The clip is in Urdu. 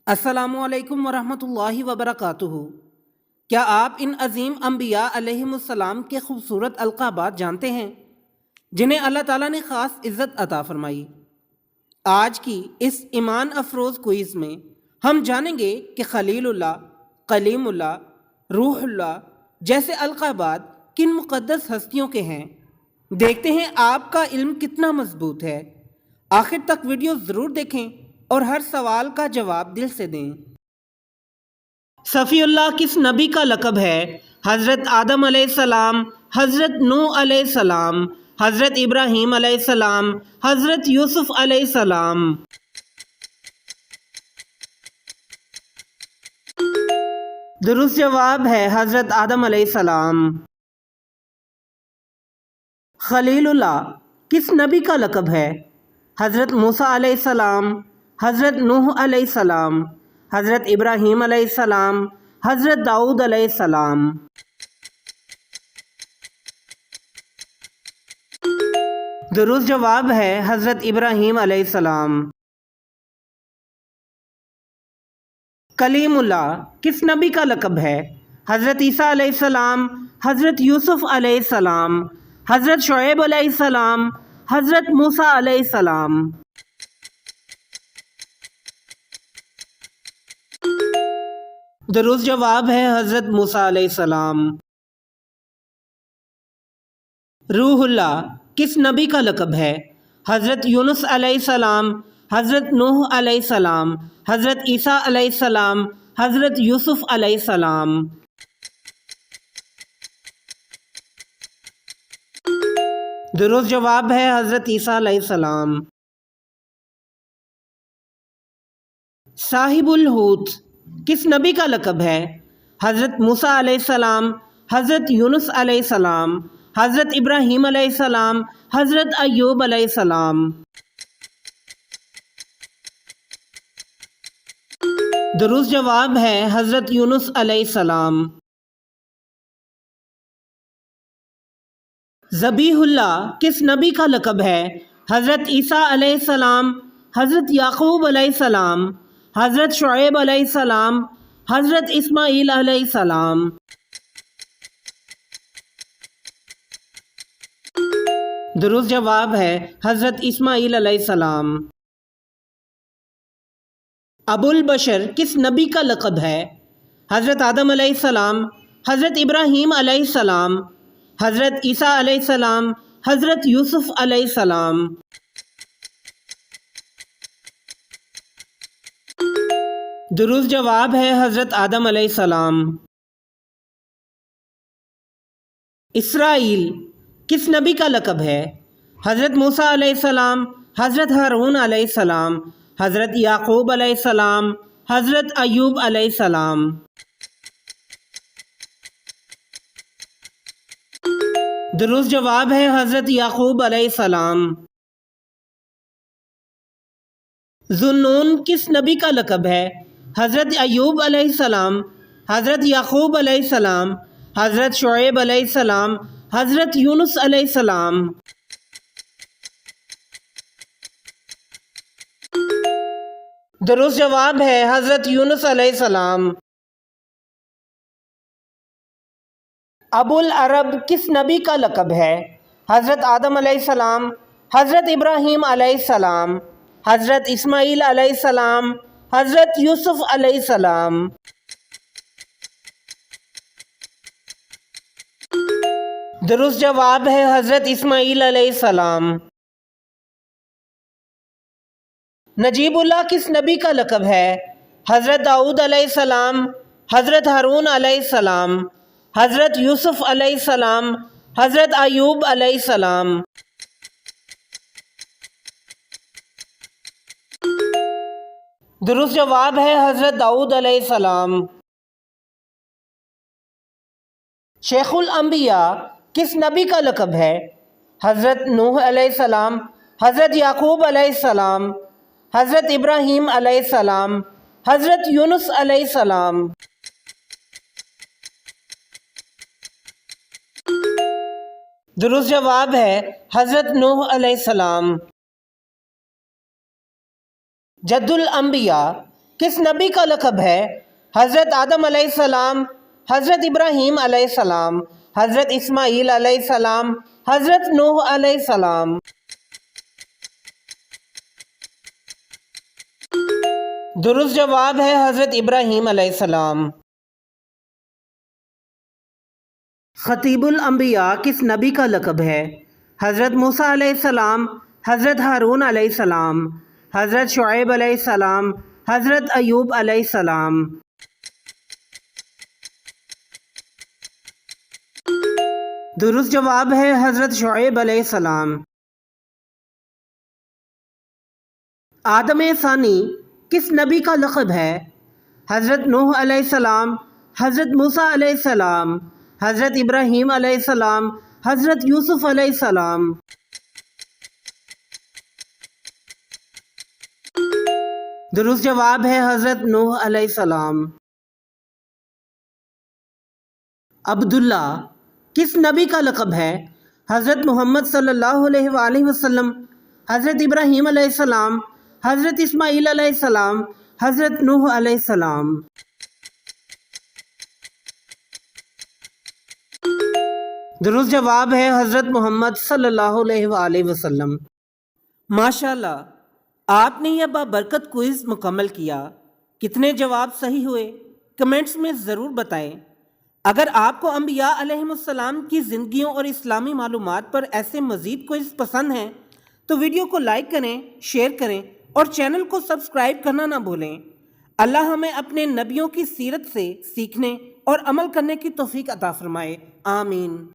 السلام علیکم ورحمۃ اللہ وبرکاتہ۔ کیا آپ ان عظیم انبیاء علیہم السلام کے خوبصورت القابات جانتے ہیں جنہیں اللہ تعالیٰ نے خاص عزت عطا فرمائی؟ آج کی اس ایمان افروز کوئز میں ہم جانیں گے کہ خلیل اللہ، کلیم اللہ، روح اللہ جیسے القابات کن مقدس ہستیوں کے ہیں۔ دیکھتے ہیں آپ کا علم کتنا مضبوط ہے۔ آخر تک ویڈیو ضرور دیکھیں اور ہر سوال کا جواب دل سے دیں۔ صفی اللہ کس نبی کا لقب ہے؟ حضرت آدم علیہ السلام، حضرت نوح علیہ السلام، حضرت ابراہیم علیہ السلام، حضرت یوسف علیہ السلام۔ درست جواب ہے حضرت آدم علیہ السلام۔ خلیل اللہ کس نبی کا لقب ہے؟ حضرت موسیٰ علیہ السلام، حضرت نوح علیہ السلام، حضرت ابراہیم علیہ السلام، حضرت داؤد علیہ السلام۔ درست جواب ہے حضرت ابراہیم علیہ السلام۔ کلیم اللہ کس نبی کا لقب ہے؟ حضرت عیسیٰ علیہ السلام، حضرت یوسف علیہ السلام، حضرت شعیب علیہ السلام، حضرت موسیٰ علیہ السلام۔ درست جواب ہے حضرت موسیٰ علیہ السلام۔ روح اللہ کس نبی کا لقب ہے؟ حضرت یونس علیہ السلام، حضرت نوح علیہ السلام، حضرت عیسیٰ علیہ السلام، حضرت یوسف علیہ السلام۔ درست جواب ہے حضرت عیسیٰ علیہ السلام۔ صاحب الحوت کس نبی کا لقب ہے؟ حضرت موسیٰ علیہ السلام، حضرت یونس علیہ السلام، حضرت ابراہیم علیہ السلام، حضرت ایوب علیہ السلام۔ درست جواب ہے حضرت یونس علیہ السلام۔ ذبیح اللہ کس نبی کا لقب ہے؟ حضرت عیسیٰ علیہ السلام، حضرت یعقوب علیہ السلام، حضرت شعیب علیہ السلام، حضرت اسماعیل علیہ السلام۔ درست جواب ہے حضرت اسماعیل علیہ السلام۔ ابو البشر کس نبی کا لقب ہے؟ حضرت آدم علیہ السلام، حضرت ابراہیم علیہ السلام، حضرت عیسیٰ علیہ السلام، حضرت یوسف علیہ السلام۔ درست جواب ہے حضرت آدم علیہ السلام۔ اسرائیل کس نبی کا لقب ہے؟ حضرت موسیٰ علیہ السلام، حضرت ہارون علیہ السلام، حضرت یعقوب علیہ السلام، حضرت ایوب علیہ السلام۔ درست جواب ہے حضرت یعقوب علیہ السلام۔ ذو النون کس نبی کا لقب ہے؟ حضرت ایوب علیہ السلام، حضرت یعقوب علیہ السلام، حضرت شعیب علیہ السلام، حضرت یونس علیہ السلام۔ درست جواب ہے حضرت یونس علیہ السلام۔ ابو العرب کس نبی کا لقب ہے؟ حضرت آدم علیہ السلام، حضرت ابراہیم علیہ السلام، حضرت اسماعیل علیہ السلام، حضرت یوسف علیہ السلام۔ درست جواب ہے حضرت اسماعیل علیہ السلام۔ نجیب اللہ کس نبی کا لقب ہے؟ حضرت داؤد علیہ السلام، حضرت ہارون علیہ السلام، حضرت یوسف علیہ السلام، حضرت ایوب علیہ السلام۔ درست جواب ہے حضرت داؤد علیہ السلام۔ شیخ الانبیاء کس نبی کا لقب ہے؟ حضرت نوح علیہ السلام، حضرت یعقوب علیہ السلام، حضرت ابراہیم علیہ السلام، حضرت یونس علیہ السلام۔ درست جواب ہے حضرت نوح علیہ السلام۔ جد الانبیاء کس نبی کا لقب ہے؟ حضرت آدم علیہ السلام، حضرت ابراہیم علیہ السلام، حضرت اسماعیل علیہ السلام، حضرت نوح علیہ السلام۔ درست جواب ہے حضرت ابراہیم علیہ السلام۔ خطیب الانبیاء کس نبی کا لقب ہے؟ حضرت موسیٰ علیہ السلام، حضرت ہارون علیہ السلام، حضرت شعیب علیہ السلام، حضرت ایوب علیہ السلام۔ درست جواب ہے حضرت شعیب علیہ السلام۔ آدم ثانی کس نبی کا لقب ہے؟ حضرت نوح علیہ السلام، حضرت موسیٰ علیہ السلام، حضرت ابراہیم علیہ السلام، حضرت یوسف علیہ السلام۔ درست جواب ہے حضرت نوح علیہ السلام۔ عبداللہ کس نبی کا لقب ہے؟ حضرت محمد صلی اللہ علیہ وآلہ وسلم، حضرت ابراہیم علیہ السلام، حضرت اسماعیل علیہ السلام، حضرت نوح علیہ السلام۔ درست جواب ہے حضرت محمد صلی اللہ علیہ وآلہ وسلم۔ ماشاءاللہ، آپ نے یہ بابرکت کوئز مکمل کیا۔ کتنے جواب صحیح ہوئے کمنٹس میں ضرور بتائیں۔ اگر آپ کو انبیاء علیہم السلام کی زندگیوں اور اسلامی معلومات پر ایسے مزید کوئز پسند ہیں تو ویڈیو کو لائک کریں، شیئر کریں اور چینل کو سبسکرائب کرنا نہ بھولیں۔ اللہ ہمیں اپنے نبیوں کی سیرت سے سیکھنے اور عمل کرنے کی توفیق عطا فرمائے، آمین۔